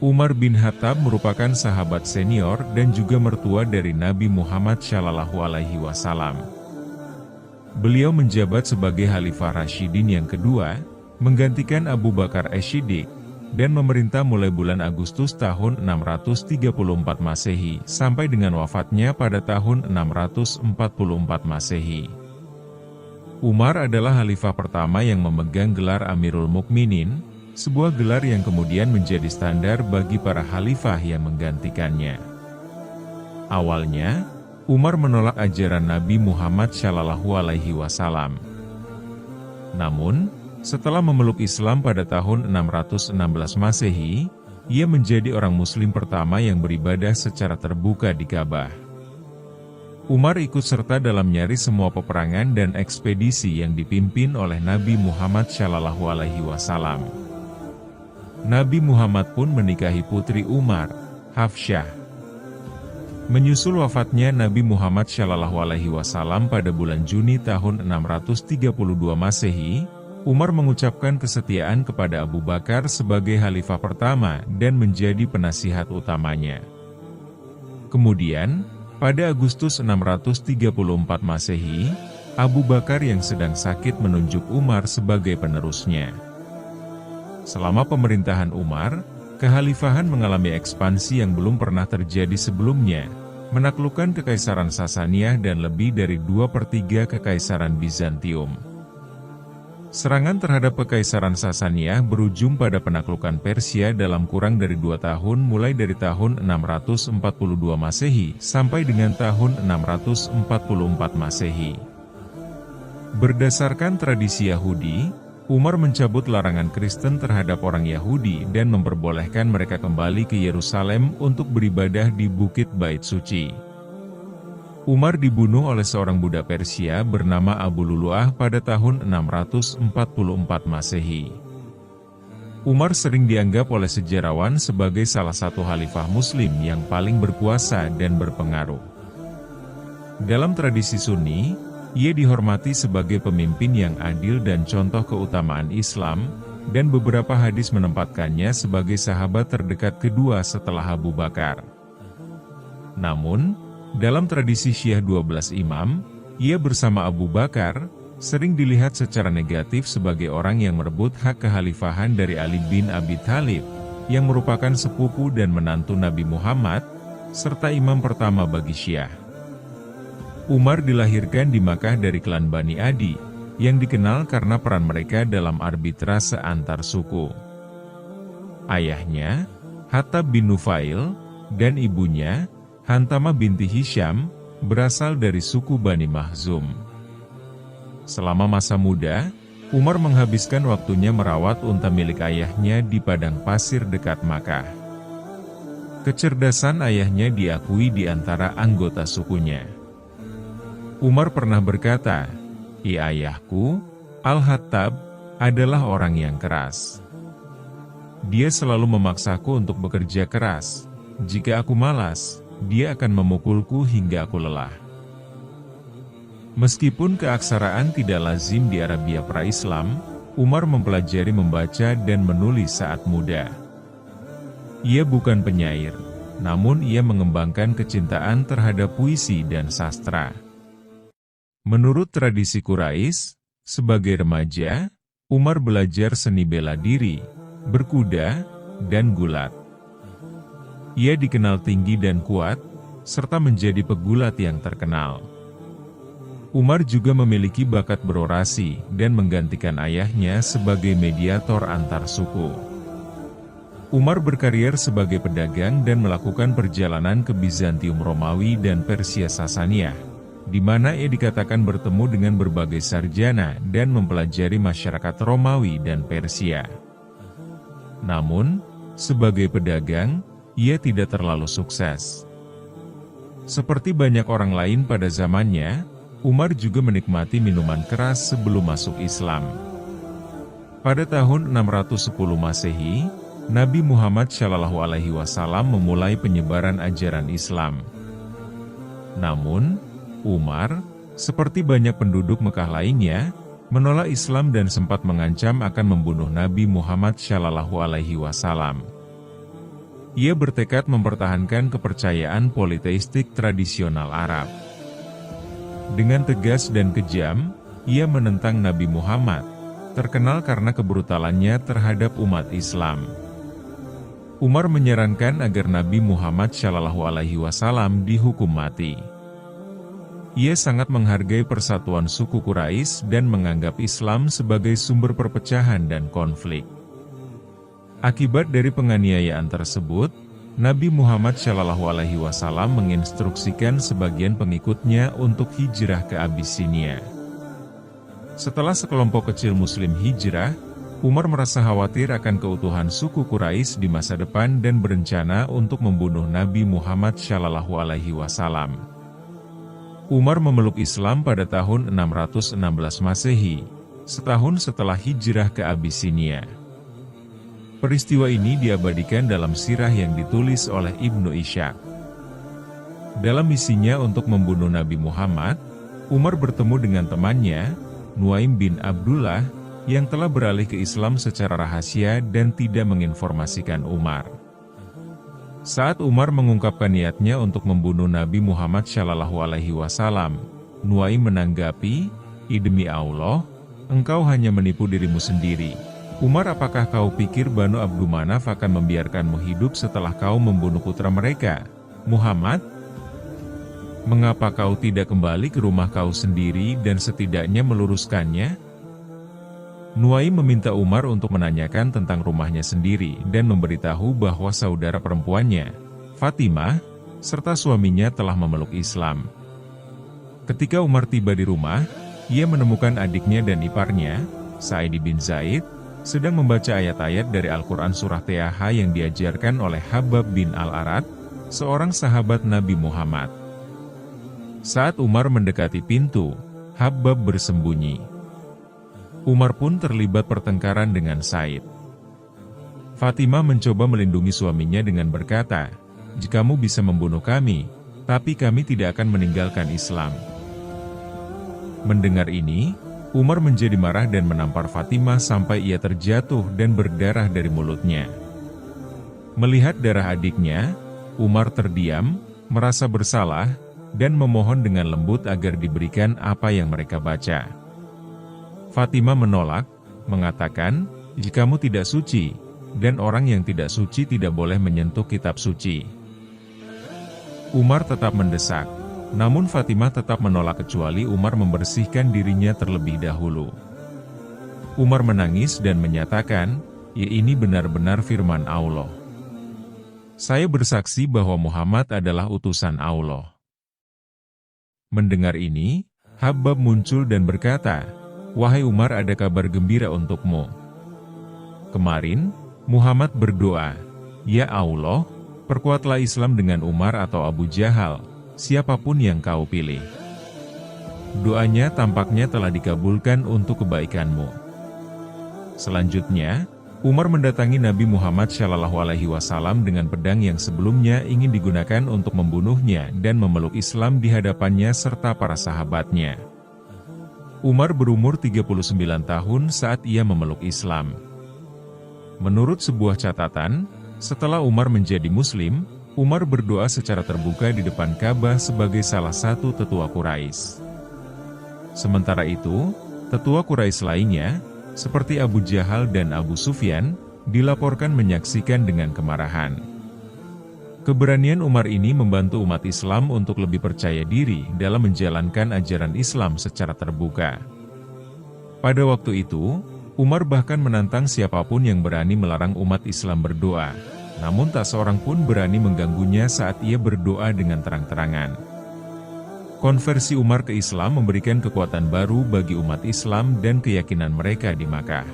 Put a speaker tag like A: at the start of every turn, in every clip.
A: Umar bin Khattab merupakan sahabat senior dan juga mertua dari Nabi Muhammad SAW. Beliau menjabat sebagai Khalifah Rasyidin yang kedua, menggantikan Abu Bakar As-Siddiq, dan memerintah mulai bulan Agustus tahun 634 Masehi sampai dengan wafatnya pada tahun 644 Masehi. Umar adalah khalifah pertama yang memegang gelar Amirul Mukminin, sebuah gelar yang kemudian menjadi standar bagi para khalifah yang menggantikannya. Awalnya, Umar menolak ajaran Nabi Muhammad SAW. Namun, setelah memeluk Islam pada tahun 616 Masehi, ia menjadi orang Muslim pertama yang beribadah secara terbuka di Ka'bah. Umar ikut serta dalam nyaris semua peperangan dan ekspedisi yang dipimpin oleh Nabi Muhammad SAW. Nabi Muhammad pun menikahi putri Umar, Hafsyah. Menyusul wafatnya Nabi Muhammad SAW pada bulan Juni tahun 632 Masehi, Umar mengucapkan kesetiaan kepada Abu Bakar sebagai khalifah pertama dan menjadi penasihat utamanya. Kemudian, pada Agustus 634 Masehi, Abu Bakar yang sedang sakit menunjuk Umar sebagai penerusnya. Selama pemerintahan Umar, kekhalifahan mengalami ekspansi yang belum pernah terjadi sebelumnya, menaklukkan Kekaisaran Sasaniyah dan lebih dari 2/3 Kekaisaran Bizantium. Serangan terhadap Kekaisaran Sasaniyah berujung pada penaklukan Persia dalam kurang dari 2 tahun mulai dari tahun 642 Masehi sampai dengan tahun 644 Masehi. Berdasarkan tradisi Yahudi, Umar mencabut larangan Kristen terhadap orang Yahudi dan memperbolehkan mereka kembali ke Yerusalem untuk beribadah di Bukit Bait Suci. Umar dibunuh oleh seorang budak Persia bernama Abu Lulu'ah pada tahun 644 Masehi. Umar sering dianggap oleh sejarawan sebagai salah satu khalifah Muslim yang paling berkuasa dan berpengaruh. Dalam tradisi Sunni, ia dihormati sebagai pemimpin yang adil dan contoh keutamaan Islam, dan beberapa hadis menempatkannya sebagai sahabat terdekat kedua setelah Abu Bakar. Namun, dalam tradisi Syiah 12 imam, ia bersama Abu Bakar, sering dilihat secara negatif sebagai orang yang merebut hak kekhalifahan dari Ali bin Abi Thalib, yang merupakan sepupu dan menantu Nabi Muhammad, serta imam pertama bagi Syiah. Umar dilahirkan di Makkah dari klan Bani Adi, yang dikenal karena peran mereka dalam arbitrase antar suku. Ayahnya, Hattab bin Nufail, dan ibunya, Hantamah binti Hisham, berasal dari suku Bani Makhzum. Selama masa muda, Umar menghabiskan waktunya merawat unta milik ayahnya di padang pasir dekat Makkah. Kecerdasan ayahnya diakui di antara anggota sukunya. Umar pernah berkata, ayahku, Al-Hattab, adalah orang yang keras. Dia selalu memaksaku untuk bekerja keras. Jika aku malas, dia akan memukulku hingga aku lelah. Meskipun keaksaraan tidak lazim di Arabia pra-Islam, Umar mempelajari membaca dan menulis saat muda. Ia bukan penyair, namun ia mengembangkan kecintaan terhadap puisi dan sastra. Menurut tradisi Quraisy, sebagai remaja, Umar belajar seni bela diri, berkuda, dan gulat. Ia dikenal tinggi dan kuat, serta menjadi pegulat yang terkenal. Umar juga memiliki bakat berorasi dan menggantikan ayahnya sebagai mediator antar suku. Umar berkarier sebagai pedagang dan melakukan perjalanan ke Bizantium Romawi dan Persia Sasaniyah, di mana ia dikatakan bertemu dengan berbagai sarjana dan mempelajari masyarakat Romawi dan Persia. Namun, sebagai pedagang, ia tidak terlalu sukses. Seperti banyak orang lain pada zamannya, Umar juga menikmati minuman keras sebelum masuk Islam. Pada tahun 610 Masehi, Nabi Muhammad SAW memulai penyebaran ajaran Islam. Namun, Umar, seperti banyak penduduk Mekah lainnya, menolak Islam dan sempat mengancam akan membunuh Nabi Muhammad SAW. Ia bertekad mempertahankan kepercayaan politeistik tradisional Arab. Dengan tegas dan kejam, ia menentang Nabi Muhammad, terkenal karena kebrutalannya terhadap umat Islam. Umar menyarankan agar Nabi Muhammad SAW dihukum mati. Ia sangat menghargai persatuan suku Quraisy dan menganggap Islam sebagai sumber perpecahan dan konflik. Akibat dari penganiayaan tersebut, Nabi Muhammad SAW menginstruksikan sebagian pengikutnya untuk hijrah ke Abyssinia. Setelah sekelompok kecil Muslim hijrah, Umar merasa khawatir akan keutuhan suku Quraisy di masa depan dan berencana untuk membunuh Nabi Muhammad SAW. Umar memeluk Islam pada tahun 616 Masehi, setahun setelah hijrah ke Abyssinia. Peristiwa ini diabadikan dalam sirah yang ditulis oleh Ibnu Ishaq. Dalam misinya untuk membunuh Nabi Muhammad, Umar bertemu dengan temannya, Nuaim bin Abdullah, yang telah beralih ke Islam secara rahasia dan tidak menginformasikan Umar. Saat Umar mengungkapkan niatnya untuk membunuh Nabi Muhammad SAW, Nuaim menanggapi, "Demi Allah, engkau hanya menipu dirimu sendiri. Umar, apakah kau pikir Banu Abdumanaf akan membiarkanmu hidup setelah kau membunuh putra mereka? Muhammad, mengapa kau tidak kembali ke rumah kau sendiri dan setidaknya meluruskannya?" Nuaim meminta Umar untuk menanyakan tentang rumahnya sendiri dan memberitahu bahwa saudara perempuannya, Fatimah, serta suaminya telah memeluk Islam. Ketika Umar tiba di rumah, ia menemukan adiknya dan iparnya, Sa'id bin Zaid, sedang membaca ayat-ayat dari Al-Quran Surah Taha yang diajarkan oleh Habab bin Al-Arad, seorang sahabat Nabi Muhammad. Saat Umar mendekati pintu, Habab bersembunyi. Umar pun terlibat pertengkaran dengan Said. Fatimah mencoba melindungi suaminya dengan berkata, "Jikamu bisa membunuh kami, tapi kami tidak akan meninggalkan Islam." Mendengar ini, Umar menjadi marah dan menampar Fatimah sampai ia terjatuh dan berdarah dari mulutnya. Melihat darah adiknya, Umar terdiam, merasa bersalah, dan memohon dengan lembut agar diberikan apa yang mereka baca. Fatimah menolak, mengatakan, "Jikamu tidak suci, dan orang yang tidak suci tidak boleh menyentuh kitab suci." Umar tetap mendesak. Namun Fatimah tetap menolak kecuali Umar membersihkan dirinya terlebih dahulu. Umar menangis dan menyatakan, "Ya, ini benar-benar firman Allah. Saya bersaksi bahwa Muhammad adalah utusan Allah." Mendengar ini, Habab muncul dan berkata, "Wahai Umar, ada kabar gembira untukmu. Kemarin, Muhammad berdoa, 'Ya Allah, perkuatlah Islam dengan Umar atau Abu Jahal, siapapun yang kau pilih.' Doanya tampaknya telah dikabulkan untuk kebaikanmu." Selanjutnya, Umar mendatangi Nabi Muhammad SAW dengan pedang yang sebelumnya ingin digunakan untuk membunuhnya dan memeluk Islam di hadapannya serta para sahabatnya. Umar berumur 39 tahun saat ia memeluk Islam. Menurut sebuah catatan, setelah Umar menjadi Muslim, Umar berdoa secara terbuka di depan Ka'bah sebagai salah satu tetua Quraisy. Sementara itu, tetua Quraisy lainnya, seperti Abu Jahal dan Abu Sufyan, dilaporkan menyaksikan dengan kemarahan. Keberanian Umar ini membantu umat Islam untuk lebih percaya diri dalam menjalankan ajaran Islam secara terbuka. Pada waktu itu, Umar bahkan menantang siapapun yang berani melarang umat Islam berdoa. Namun tak seorang pun berani mengganggunya saat ia berdoa dengan terang-terangan. Konversi Umar ke Islam memberikan kekuatan baru bagi umat Islam dan keyakinan mereka di Makkah.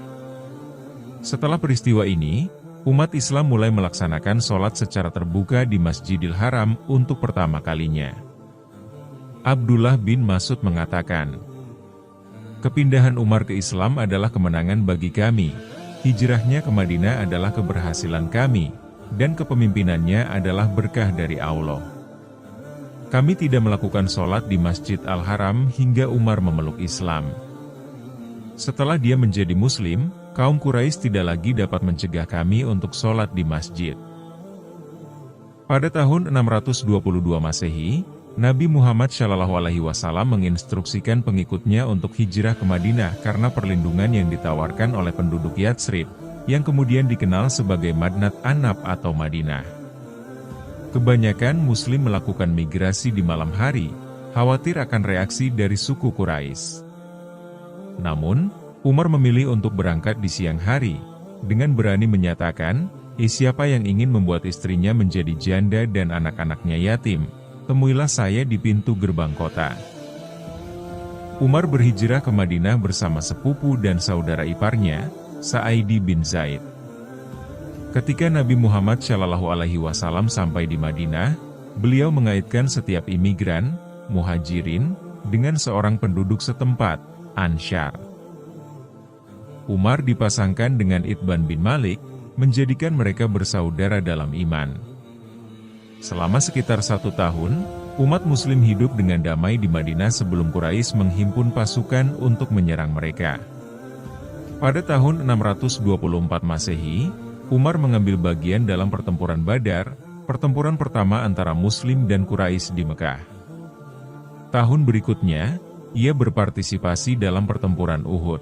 A: Setelah peristiwa ini, umat Islam mulai melaksanakan sholat secara terbuka di Masjidil Haram untuk pertama kalinya. Abdullah bin Mas'ud mengatakan, "Kepindahan Umar ke Islam adalah kemenangan bagi kami, hijrahnya ke Madinah adalah keberhasilan kami, dan kepemimpinannya adalah berkah dari Allah. Kami tidak melakukan sholat di Masjid Al-Haram hingga Umar memeluk Islam. Setelah dia menjadi Muslim, kaum Quraisy tidak lagi dapat mencegah kami untuk sholat di masjid." Pada tahun 622 Masehi, Nabi Muhammad SAW menginstruksikan pengikutnya untuk hijrah ke Madinah karena perlindungan yang ditawarkan oleh penduduk Yatsrib, yang kemudian dikenal sebagai Madinat Anab atau Madinah. Kebanyakan Muslim melakukan migrasi di malam hari, khawatir akan reaksi dari suku Quraisy. Namun, Umar memilih untuk berangkat di siang hari, dengan berani menyatakan, siapa yang ingin membuat istrinya menjadi janda dan anak-anaknya yatim, temuilah saya di pintu gerbang kota. Umar berhijrah ke Madinah bersama sepupu dan saudara iparnya, Sa'idi bin Zaid. Ketika Nabi Muhammad SAW sampai di Madinah, beliau mengaitkan setiap imigran, muhajirin, dengan seorang penduduk setempat, Ansyar. Umar dipasangkan dengan Itban bin Malik, menjadikan mereka bersaudara dalam iman. Selama sekitar 1 tahun, umat Muslim hidup dengan damai di Madinah sebelum Quraisy menghimpun pasukan untuk menyerang mereka. Pada tahun 624 Masehi, Umar mengambil bagian dalam pertempuran Badar, pertempuran pertama antara Muslim dan Quraisy di Mekah. Tahun berikutnya, ia berpartisipasi dalam pertempuran Uhud.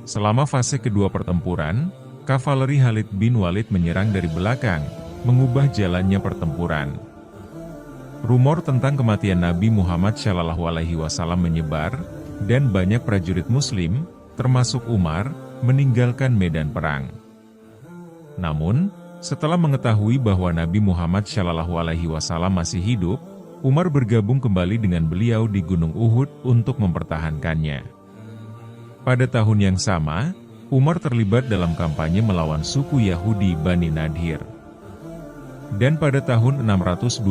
A: Selama fase kedua pertempuran, kavaleri Khalid bin Walid menyerang dari belakang, mengubah jalannya pertempuran. Rumor tentang kematian Nabi Muhammad SAW menyebar, dan banyak prajurit Muslim, termasuk Umar, meninggalkan medan perang. Namun, setelah mengetahui bahwa Nabi Muhammad SAW masih hidup, Umar bergabung kembali dengan beliau di Gunung Uhud untuk mempertahankannya. Pada tahun yang sama, Umar terlibat dalam kampanye melawan suku Yahudi Bani Nadhir. Dan pada tahun 625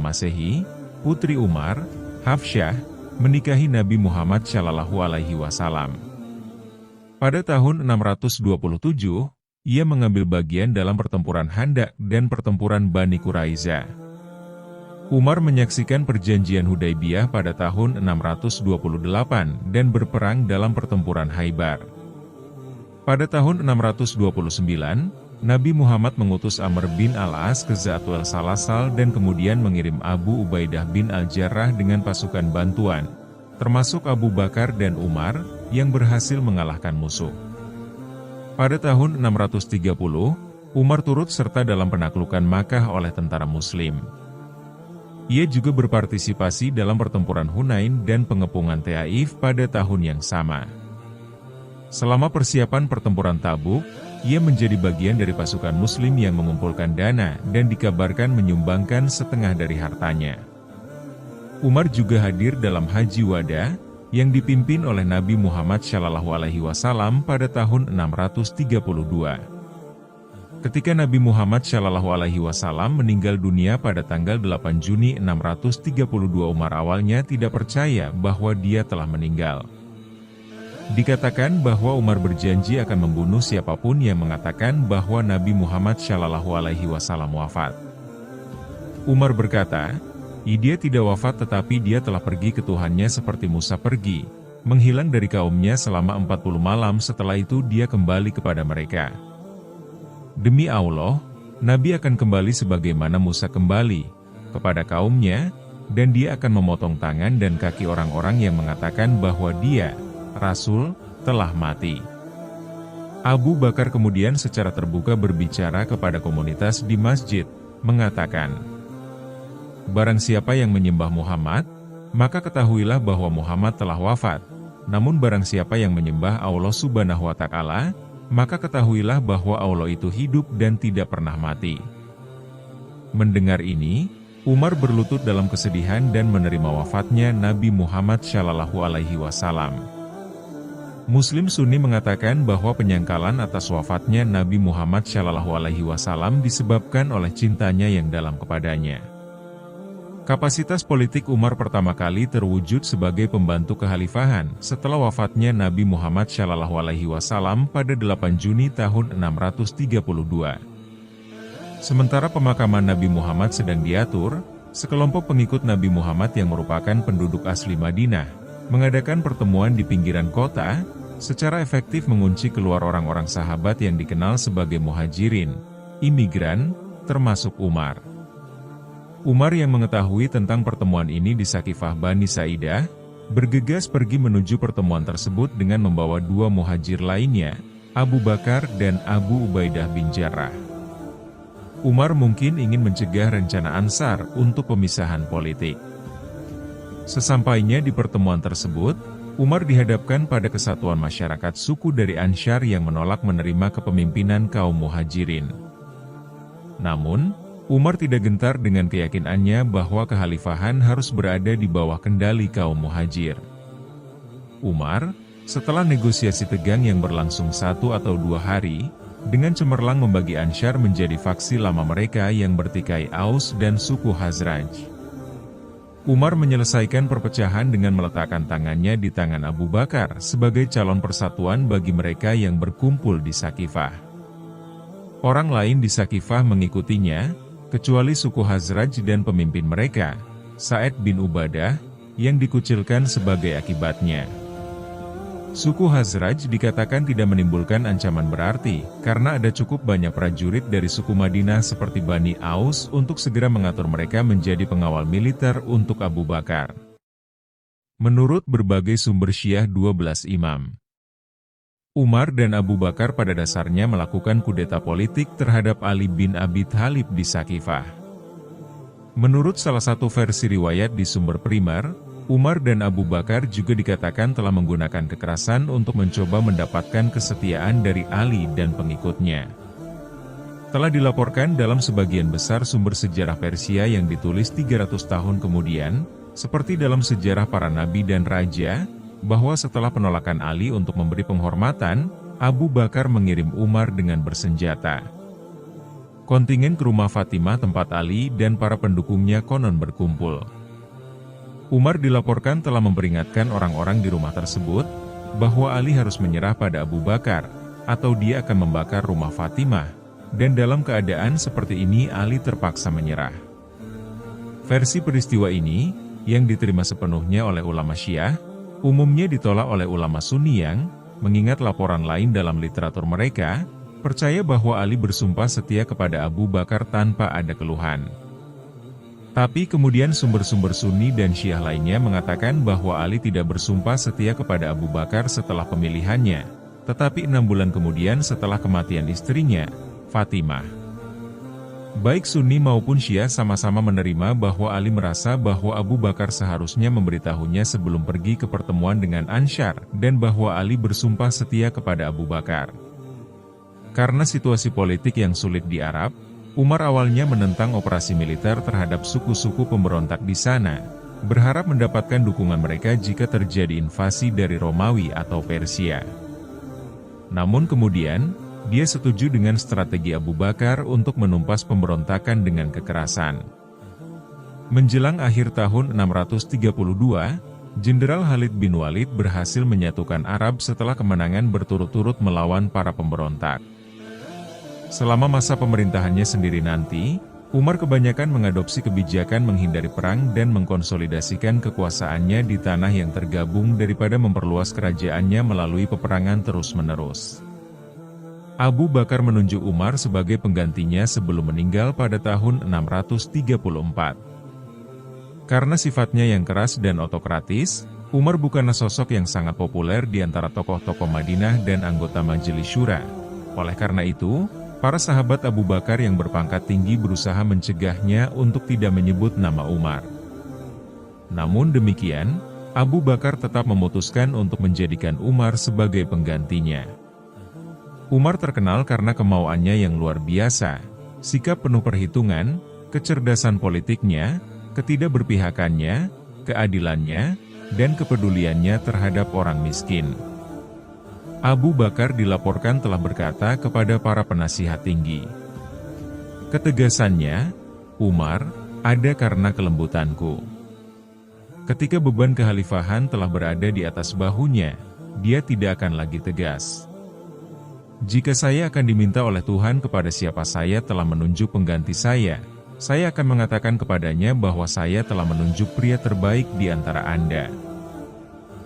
A: Masehi, putri Umar, Hafsyah, menikahi Nabi Muhammad SAW. Pada tahun 627, ia mengambil bagian dalam pertempuran Khandaq dan pertempuran Bani Quraiza. Umar menyaksikan perjanjian Hudaibiyah pada tahun 628 dan berperang dalam pertempuran Khaybar. Pada tahun 629, Nabi Muhammad mengutus Amr bin Al-As ke Zatwal Salasal dan kemudian mengirim Abu Ubaidah bin Al-Jarrah dengan pasukan bantuan, termasuk Abu Bakar dan Umar, yang berhasil mengalahkan musuh. Pada tahun 630, Umar turut serta dalam penaklukan Makkah oleh tentara Muslim. Ia juga berpartisipasi dalam pertempuran Hunain dan pengepungan Taif pada tahun yang sama. Selama persiapan pertempuran Tabuk, ia menjadi bagian dari pasukan Muslim yang mengumpulkan dana dan dikabarkan menyumbangkan setengah dari hartanya. Umar juga hadir dalam Haji Wada, yang dipimpin oleh Nabi Muhammad SAW pada tahun 632. Ketika Nabi Muhammad SAW meninggal dunia pada tanggal 8 Juni 632, Umar awalnya tidak percaya bahwa dia telah meninggal. Dikatakan bahwa Umar berjanji akan membunuh siapapun yang mengatakan bahwa Nabi Muhammad SAW wafat. Umar berkata, dia tidak wafat tetapi dia telah pergi ke Tuhannya seperti Musa pergi, menghilang dari kaumnya selama 40 malam, setelah itu dia kembali kepada mereka. Demi Allah, Nabi akan kembali sebagaimana Musa kembali kepada kaumnya, dan dia akan memotong tangan dan kaki orang-orang yang mengatakan bahwa dia, Rasul, telah mati. Abu Bakar kemudian secara terbuka berbicara kepada komunitas di masjid, mengatakan, "Barang siapa yang menyembah Muhammad, maka ketahuilah bahwa Muhammad telah wafat. Namun barang siapa yang menyembah Allah Subhanahu wa Ta'ala, maka ketahuilah bahwa Allah itu hidup dan tidak pernah mati." Mendengar ini, Umar berlutut dalam kesedihan dan menerima wafatnya Nabi Muhammad SAW. Muslim Sunni mengatakan bahwa penyangkalan atas wafatnya Nabi Muhammad SAW disebabkan oleh cintanya yang dalam kepadanya. Kapasitas politik Umar pertama kali terwujud sebagai pembantu kekhalifahan setelah wafatnya Nabi Muhammad SAW pada 8 Juni tahun 632. Sementara pemakaman Nabi Muhammad sedang diatur, sekelompok pengikut Nabi Muhammad yang merupakan penduduk asli Madinah, mengadakan pertemuan di pinggiran kota, secara efektif mengunci keluar orang-orang sahabat yang dikenal sebagai muhajirin, imigran, termasuk Umar. Umar yang mengetahui tentang pertemuan ini di Sakifah Bani Sa'idah, bergegas pergi menuju pertemuan tersebut dengan membawa dua muhajir lainnya, Abu Bakar dan Abu Ubaidah bin Jarrah. Umar mungkin ingin mencegah rencana Ansar untuk pemisahan politik. Sesampainya di pertemuan tersebut, Umar dihadapkan pada kesatuan masyarakat suku dari Ansyar yang menolak menerima kepemimpinan kaum muhajirin. Namun, Umar tidak gentar dengan keyakinannya bahwa kekhalifahan harus berada di bawah kendali kaum muhajir. Umar, setelah negosiasi tegang yang berlangsung 1 atau 2 hari, dengan cemerlang membagi Ansyar menjadi faksi lama mereka yang bertikai Aus dan suku Khazraj. Umar menyelesaikan perpecahan dengan meletakkan tangannya di tangan Abu Bakar sebagai calon persatuan bagi mereka yang berkumpul di Sakifah. Orang lain di Sakifah mengikutinya, kecuali suku Khazraj dan pemimpin mereka, Sa'ad bin Ubadah, yang dikucilkan sebagai akibatnya. Suku Khazraj dikatakan tidak menimbulkan ancaman berarti, karena ada cukup banyak prajurit dari suku Madinah seperti Bani Aus untuk segera mengatur mereka menjadi pengawal militer untuk Abu Bakar. Menurut berbagai sumber Syiah 12 imam, Umar dan Abu Bakar pada dasarnya melakukan kudeta politik terhadap Ali bin Abi Thalib di Sakifah. Menurut salah satu versi riwayat di sumber primer, Umar dan Abu Bakar juga dikatakan telah menggunakan kekerasan untuk mencoba mendapatkan kesetiaan dari Ali dan pengikutnya. Telah dilaporkan dalam sebagian besar sumber sejarah Persia yang ditulis 300 tahun kemudian, seperti dalam sejarah para nabi dan raja, bahwa setelah penolakan Ali untuk memberi penghormatan, Abu Bakar mengirim Umar dengan bersenjata kontingen ke rumah Fatimah tempat Ali dan para pendukungnya konon berkumpul. Umar dilaporkan telah memperingatkan orang-orang di rumah tersebut, bahwa Ali harus menyerah pada Abu Bakar, atau dia akan membakar rumah Fatimah, dan dalam keadaan seperti ini Ali terpaksa menyerah. Versi peristiwa ini, yang diterima sepenuhnya oleh ulama Syiah, umumnya ditolak oleh ulama Sunni yang, mengingat laporan lain dalam literatur mereka, percaya bahwa Ali bersumpah setia kepada Abu Bakar tanpa ada keluhan. Tapi kemudian sumber-sumber Sunni dan Syiah lainnya mengatakan bahwa Ali tidak bersumpah setia kepada Abu Bakar setelah pemilihannya, tetapi 6 bulan kemudian setelah kematian istrinya, Fatimah. Baik Sunni maupun Syiah sama-sama menerima bahwa Ali merasa bahwa Abu Bakar seharusnya memberitahunya sebelum pergi ke pertemuan dengan Ansyar, dan bahwa Ali bersumpah setia kepada Abu Bakar. Karena situasi politik yang sulit di Arab, Umar awalnya menentang operasi militer terhadap suku-suku pemberontak di sana, berharap mendapatkan dukungan mereka jika terjadi invasi dari Romawi atau Persia. Namun kemudian, dia setuju dengan strategi Abu Bakar untuk menumpas pemberontakan dengan kekerasan. Menjelang akhir tahun 632, Jenderal Khalid bin Walid berhasil menyatukan Arab setelah kemenangan berturut-turut melawan para pemberontak. Selama masa pemerintahannya sendiri nanti, Umar kebanyakan mengadopsi kebijakan menghindari perang dan mengkonsolidasikan kekuasaannya di tanah yang tergabung daripada memperluas kerajaannya melalui peperangan terus-menerus. Abu Bakar menunjuk Umar sebagai penggantinya sebelum meninggal pada tahun 634. Karena sifatnya yang keras dan otokratis, Umar bukanlah sosok yang sangat populer di antara tokoh-tokoh Madinah dan anggota Majelis Syura. Oleh karena itu, para sahabat Abu Bakar yang berpangkat tinggi berusaha mencegahnya untuk tidak menyebut nama Umar. Namun demikian, Abu Bakar tetap memutuskan untuk menjadikan Umar sebagai penggantinya. Umar terkenal karena kemauannya yang luar biasa, sikap penuh perhitungan, kecerdasan politiknya, ketidakberpihakannya, keadilannya, dan kepeduliannya terhadap orang miskin. Abu Bakar dilaporkan telah berkata kepada para penasihat tinggi, "Ketegasannya, Umar, ada karena kelembutanku." Ketika beban kekhalifahan telah berada di atas bahunya, dia tidak akan lagi tegas. "Jika saya akan diminta oleh Tuhan kepada siapa saya telah menunjuk pengganti saya akan mengatakan kepadanya bahwa saya telah menunjuk pria terbaik di antara Anda."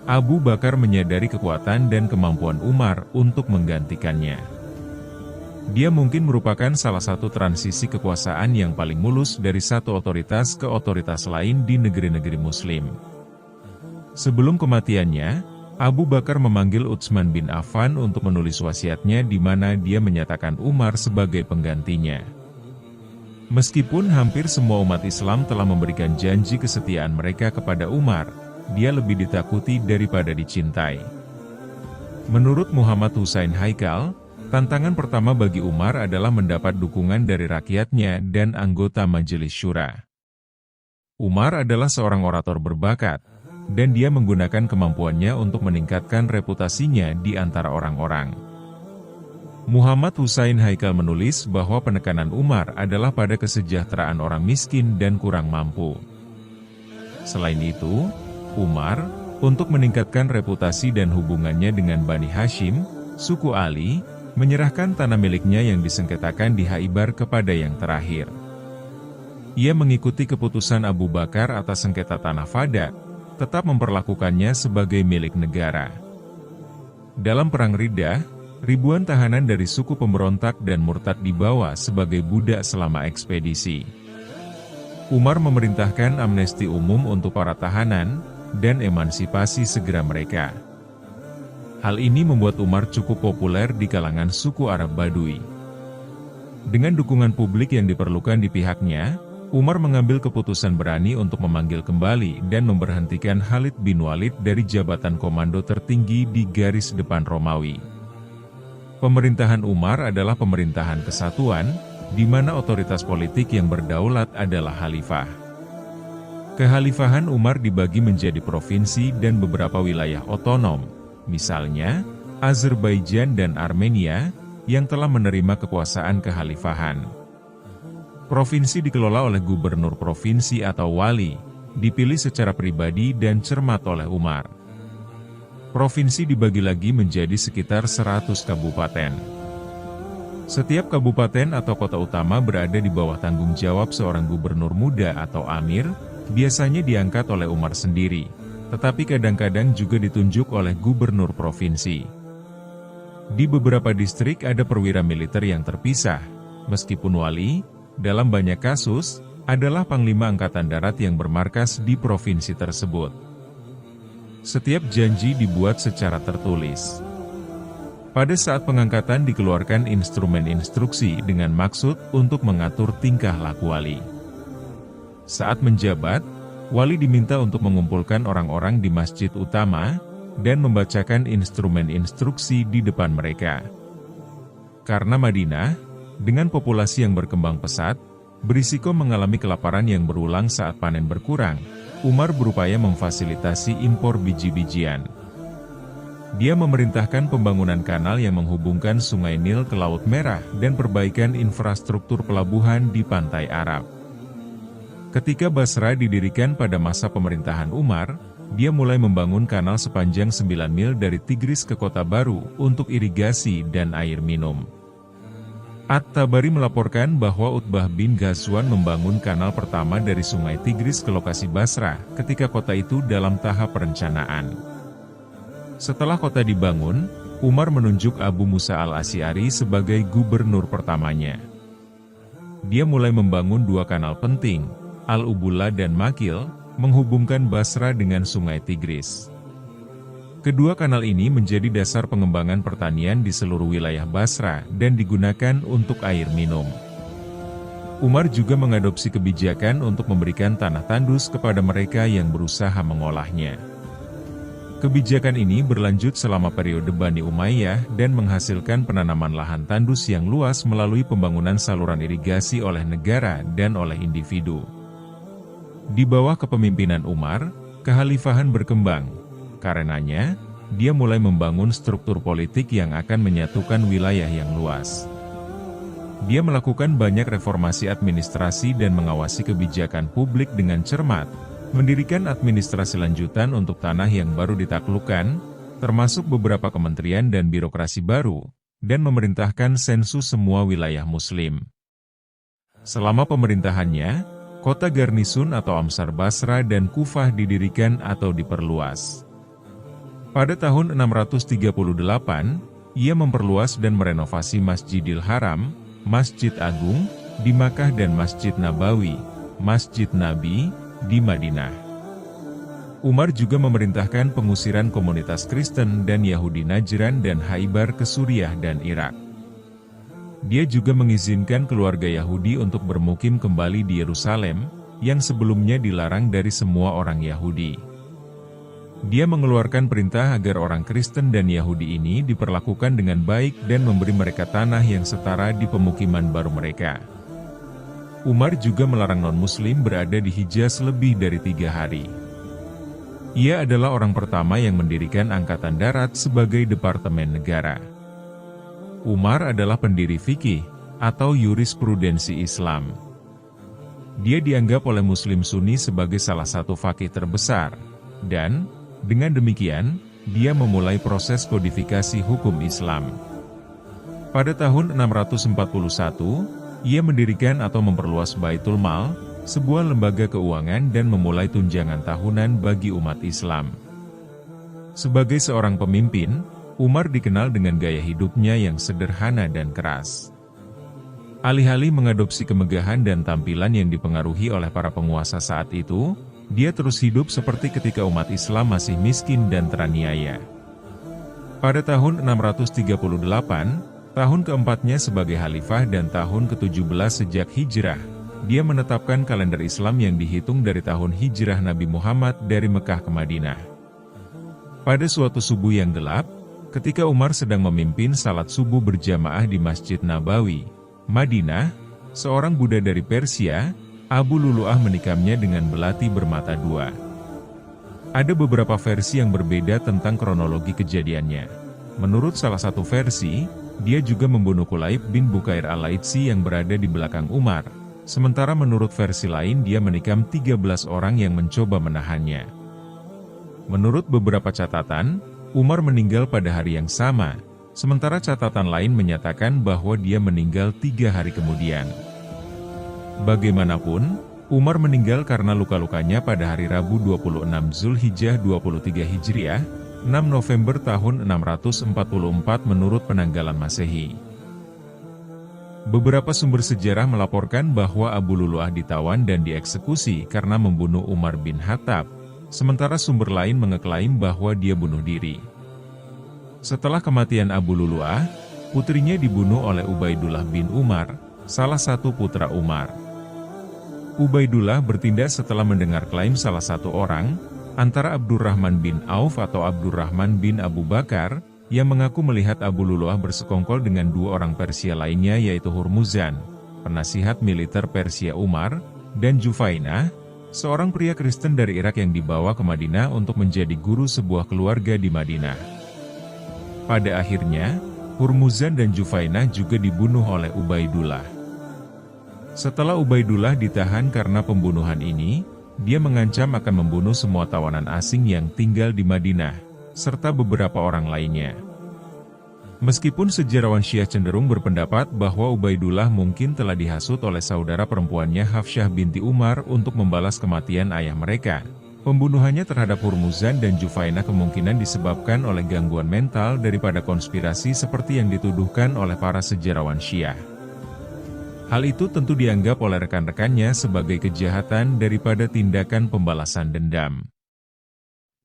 A: Abu Bakar menyadari kekuatan dan kemampuan Umar untuk menggantikannya. Dia mungkin merupakan salah satu transisi kekuasaan yang paling mulus dari satu otoritas ke otoritas lain di negeri-negeri Muslim. Sebelum kematiannya, Abu Bakar memanggil Utsman bin Affan untuk menulis wasiatnya di mana dia menyatakan Umar sebagai penggantinya. Meskipun hampir semua umat Islam telah memberikan janji kesetiaan mereka kepada Umar, dia lebih ditakuti daripada dicintai. Menurut Muhammad Hussein Haikal, tantangan pertama bagi Umar adalah mendapat dukungan dari rakyatnya dan anggota Majelis Syura. Umar adalah seorang orator berbakat, dan dia menggunakan kemampuannya untuk meningkatkan reputasinya di antara orang-orang. Muhammad Hussein Haikal menulis bahwa penekanan Umar adalah pada kesejahteraan orang miskin dan kurang mampu. Selain itu, Umar, untuk meningkatkan reputasi dan hubungannya dengan Bani Hashim, suku Ali, menyerahkan tanah miliknya yang disengketakan di Khaibar kepada yang terakhir. Ia mengikuti keputusan Abu Bakar atas sengketa tanah Fadak, tetap memperlakukannya sebagai milik negara. Dalam Perang Riddah, ribuan tahanan dari suku pemberontak dan murtad dibawa sebagai budak selama ekspedisi. Umar memerintahkan amnesti umum untuk para tahanan, dan emansipasi segera mereka. Hal ini membuat Umar cukup populer di kalangan suku Arab Badui. Dengan dukungan publik yang diperlukan di pihaknya, Umar mengambil keputusan berani untuk memanggil kembali dan memberhentikan Khalid bin Walid dari jabatan komando tertinggi di garis depan Romawi. Pemerintahan Umar adalah pemerintahan kesatuan, di mana otoritas politik yang berdaulat adalah khalifah. Kekhalifahan Umar dibagi menjadi provinsi dan beberapa wilayah otonom, misalnya Azerbaijan dan Armenia, yang telah menerima kekuasaan kekhalifahan. Provinsi dikelola oleh gubernur provinsi atau wali, dipilih secara pribadi dan cermat oleh Umar. Provinsi dibagi lagi menjadi sekitar 100 kabupaten. Setiap kabupaten atau kota utama berada di bawah tanggung jawab seorang gubernur muda atau amir, biasanya diangkat oleh Umar sendiri, tetapi kadang-kadang juga ditunjuk oleh gubernur provinsi. Di beberapa distrik ada perwira militer yang terpisah, meskipun wali, dalam banyak kasus, adalah Panglima Angkatan Darat yang bermarkas di provinsi tersebut. Setiap janji dibuat secara tertulis. Pada saat pengangkatan dikeluarkan instrumen instruksi dengan maksud untuk mengatur tingkah laku wali. Saat menjabat, wali diminta untuk mengumpulkan orang-orang di masjid utama, dan membacakan instrumen instruksi di depan mereka. Karena Madinah, dengan populasi yang berkembang pesat, berisiko mengalami kelaparan yang berulang saat panen berkurang, Umar berupaya memfasilitasi impor biji-bijian. Dia memerintahkan pembangunan kanal yang menghubungkan Sungai Nil ke Laut Merah dan perbaikan infrastruktur pelabuhan di pantai Arab. Ketika Basra didirikan pada masa pemerintahan Umar, dia mulai membangun kanal sepanjang 9 mil dari Tigris ke Kota Baru untuk irigasi dan air minum. At-Tabari melaporkan bahwa Utbah bin Ghazwan membangun kanal pertama dari Sungai Tigris ke lokasi Basra ketika kota itu dalam tahap perencanaan. Setelah kota dibangun, Umar menunjuk Abu Musa al-Asy'ari sebagai gubernur pertamanya. Dia mulai membangun dua kanal penting, Al-Ubula dan Makil, menghubungkan Basra dengan Sungai Tigris. Kedua kanal ini menjadi dasar pengembangan pertanian di seluruh wilayah Basra dan digunakan untuk air minum. Umar juga mengadopsi kebijakan untuk memberikan tanah tandus kepada mereka yang berusaha mengolahnya. Kebijakan ini berlanjut selama periode Bani Umayyah dan menghasilkan penanaman lahan tandus yang luas melalui pembangunan saluran irigasi oleh negara dan oleh individu. Di bawah kepemimpinan Umar, kekhalifahan berkembang. Karenanya, dia mulai membangun struktur politik yang akan menyatukan wilayah yang luas. Dia melakukan banyak reformasi administrasi dan mengawasi kebijakan publik dengan cermat, mendirikan administrasi lanjutan untuk tanah yang baru ditaklukkan, termasuk beberapa kementerian dan birokrasi baru, dan memerintahkan sensus semua wilayah Muslim. Selama pemerintahannya, kota garnisun atau Amsar Basra dan Kufah didirikan atau diperluas. Pada tahun 638, ia memperluas dan merenovasi Masjidil Haram, Masjid Agung, di Makkah dan Masjid Nabawi, Masjid Nabi, di Madinah. Umar juga memerintahkan pengusiran komunitas Kristen dan Yahudi Najran dan Khaybar ke Suriah dan Irak. Dia juga mengizinkan keluarga Yahudi untuk bermukim kembali di Yerusalem, yang sebelumnya dilarang dari semua orang Yahudi. Dia mengeluarkan perintah agar orang Kristen dan Yahudi ini diperlakukan dengan baik dan memberi mereka tanah yang setara di pemukiman baru mereka. Umar juga melarang non-Muslim berada di Hijaz lebih dari 3 hari. Ia adalah orang pertama yang mendirikan Angkatan Darat sebagai Departemen Negara. Umar adalah pendiri fikih, atau jurisprudensi Islam. Dia dianggap oleh Muslim Sunni sebagai salah satu faqih terbesar, dan, dengan demikian, dia memulai proses kodifikasi hukum Islam. Pada tahun 641, ia mendirikan atau memperluas Baitul Mal, sebuah lembaga keuangan dan memulai tunjangan tahunan bagi umat Islam. Sebagai seorang pemimpin, Umar dikenal dengan gaya hidupnya yang sederhana dan keras. Alih-alih mengadopsi kemegahan dan tampilan yang dipengaruhi oleh para penguasa saat itu, dia terus hidup seperti ketika umat Islam masih miskin dan teraniaya. Pada tahun 638, tahun keempatnya sebagai khalifah dan tahun ke-17 sejak hijrah, dia menetapkan kalender Islam yang dihitung dari tahun hijrah Nabi Muhammad dari Mekah ke Madinah. Pada suatu subuh yang gelap, ketika Umar sedang memimpin salat subuh berjamaah di Masjid Nabawi, Madinah, seorang Buddha dari Persia, Abu Lulu'ah menikamnya dengan belati bermata dua. Ada beberapa versi yang berbeda tentang kronologi kejadiannya. Menurut salah satu versi, dia juga membunuh Kulaib bin Bukair al-Laitsi yang berada di belakang Umar. Sementara menurut versi lain dia menikam 13 orang yang mencoba menahannya. Menurut beberapa catatan, Umar meninggal pada hari yang sama. Sementara catatan lain menyatakan bahwa dia meninggal 3 hari kemudian. Bagaimanapun, Umar meninggal karena luka-lukanya pada hari Rabu 26 Zulhijjah 23 Hijriah, 6 November tahun 644 menurut penanggalan Masehi. Beberapa sumber sejarah melaporkan bahwa Abu Lulu'ah ditawan dan dieksekusi karena membunuh Umar bin Khattab, sementara sumber lain mengeklaim bahwa dia bunuh diri. Setelah kematian Abu Lulu'ah, putrinya dibunuh oleh Ubaidullah bin Umar, salah satu putra Umar. Ubaidullah bertindak setelah mendengar klaim salah satu orang, antara Abdurrahman bin Auf atau Abdurrahman bin Abu Bakar, yang mengaku melihat Abu Lulu'ah bersekongkol dengan 2 orang Persia lainnya yaitu Hurmuzan, penasihat militer Persia Umar, dan Jufainah, seorang pria Kristen dari Irak yang dibawa ke Madinah untuk menjadi guru sebuah keluarga di Madinah. Pada akhirnya, Hurmuzan dan Jufainah juga dibunuh oleh Ubaidullah. Setelah Ubaidullah ditahan karena pembunuhan ini, dia mengancam akan membunuh semua tawanan asing yang tinggal di Madinah, serta beberapa orang lainnya. Meskipun sejarawan Syiah cenderung berpendapat bahwa Ubaidullah mungkin telah dihasut oleh saudara perempuannya Hafsyah binti Umar untuk membalas kematian ayah mereka, pembunuhannya terhadap Hurmuzan dan Jufainah kemungkinan disebabkan oleh gangguan mental daripada konspirasi seperti yang dituduhkan oleh para sejarawan Syiah. Hal itu tentu dianggap oleh rekan-rekannya sebagai kejahatan daripada tindakan pembalasan dendam.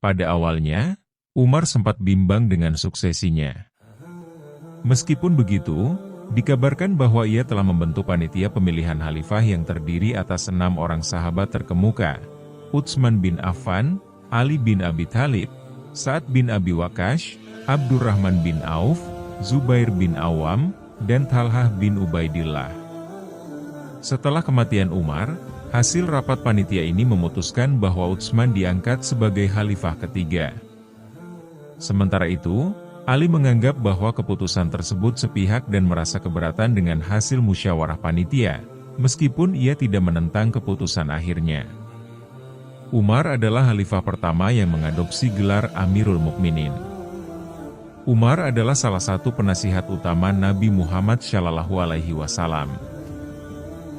A: Pada awalnya, Umar sempat bimbang dengan suksesinya. Meskipun begitu, dikabarkan bahwa ia telah membentuk panitia pemilihan khalifah yang terdiri atas 6 orang sahabat terkemuka, Utsman bin Affan, Ali bin Abi Thalib, Sa'ad bin Abi Waqqash, Abdurrahman bin Auf, Zubair bin Awam, dan Talhah bin Ubaidillah. Setelah kematian Umar, hasil rapat panitia ini memutuskan bahwa Utsman diangkat sebagai khalifah ketiga. Sementara itu, Ali menganggap bahwa keputusan tersebut sepihak dan merasa keberatan dengan hasil musyawarah panitia, meskipun ia tidak menentang keputusan akhirnya. Umar adalah khalifah pertama yang mengadopsi gelar Amirul Mukminin. Umar adalah salah satu penasihat utama Nabi Muhammad SAW.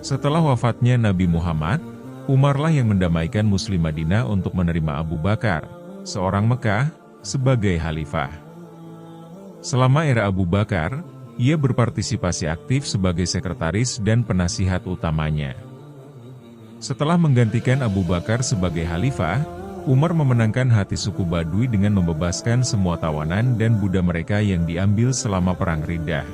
A: Setelah wafatnya Nabi Muhammad, Umarlah yang mendamaikan Muslim Madinah untuk menerima Abu Bakar, seorang Mekah, sebagai khalifah. Selama era Abu Bakar, ia berpartisipasi aktif sebagai sekretaris dan penasihat utamanya. Setelah menggantikan Abu Bakar sebagai khalifah, Umar memenangkan hati suku Badui dengan membebaskan semua tawanan dan budak mereka yang diambil selama Perang Riddah.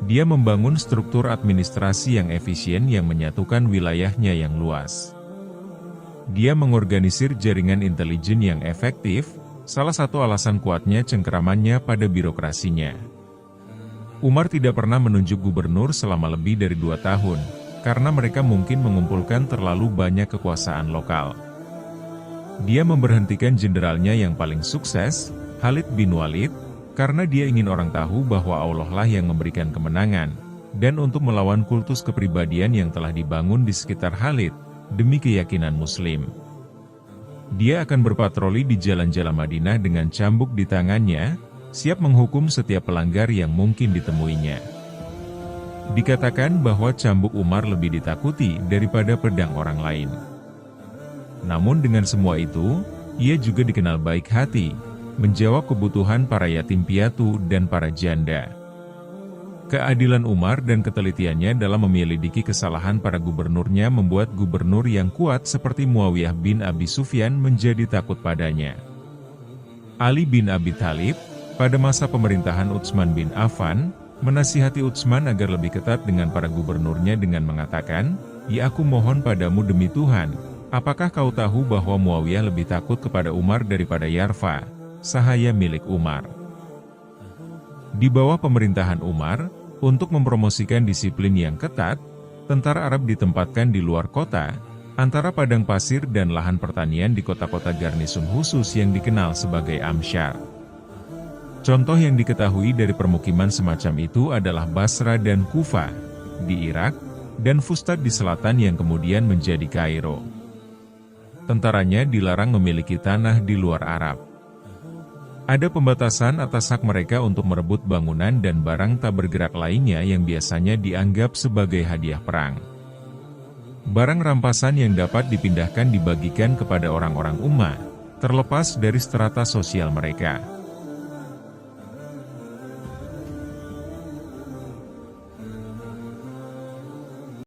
A: Dia membangun struktur administrasi yang efisien yang menyatukan wilayahnya yang luas. Dia mengorganisir jaringan intelijen yang efektif, salah satu alasan kuatnya cengkeramannya pada birokrasinya. Umar tidak pernah menunjuk gubernur selama lebih dari 2 tahun, karena mereka mungkin mengumpulkan terlalu banyak kekuasaan lokal. Dia memberhentikan jenderalnya yang paling sukses, Khalid bin Walid, karena dia ingin orang tahu bahwa Allah lah yang memberikan kemenangan, dan untuk melawan kultus kepribadian yang telah dibangun di sekitar Khalid, demi keyakinan Muslim. Dia akan berpatroli di jalan-jalan Madinah dengan cambuk di tangannya, siap menghukum setiap pelanggar yang mungkin ditemuinya. Dikatakan bahwa cambuk Umar lebih ditakuti daripada pedang orang lain. Namun dengan semua itu, ia juga dikenal baik hati, menjawab kebutuhan para yatim piatu dan para janda. Keadilan Umar dan ketelitiannya dalam menyelidiki kesalahan para gubernurnya membuat gubernur yang kuat seperti Muawiyah bin Abi Sufyan menjadi takut padanya. Ali bin Abi Thalib, pada masa pemerintahan Utsman bin Affan, menasihati Utsman agar lebih ketat dengan para gubernurnya dengan mengatakan, "Ya aku mohon padamu demi Tuhan, apakah kau tahu bahwa Muawiyah lebih takut kepada Umar daripada Yarfa, sahaya milik Umar?" Di bawah pemerintahan Umar, untuk mempromosikan disiplin yang ketat, tentara Arab ditempatkan di luar kota, antara padang pasir dan lahan pertanian di kota-kota garnisun khusus yang dikenal sebagai Amsyar. Contoh yang diketahui dari permukiman semacam itu adalah Basra dan Kufa, di Irak, dan Fustat di selatan yang kemudian menjadi Kairo. Tentaranya dilarang memiliki tanah di luar Arab. Ada pembatasan atas hak mereka untuk merebut bangunan dan barang tak bergerak lainnya yang biasanya dianggap sebagai hadiah perang. Barang rampasan yang dapat dipindahkan dibagikan kepada orang-orang ummah, terlepas dari strata sosial mereka.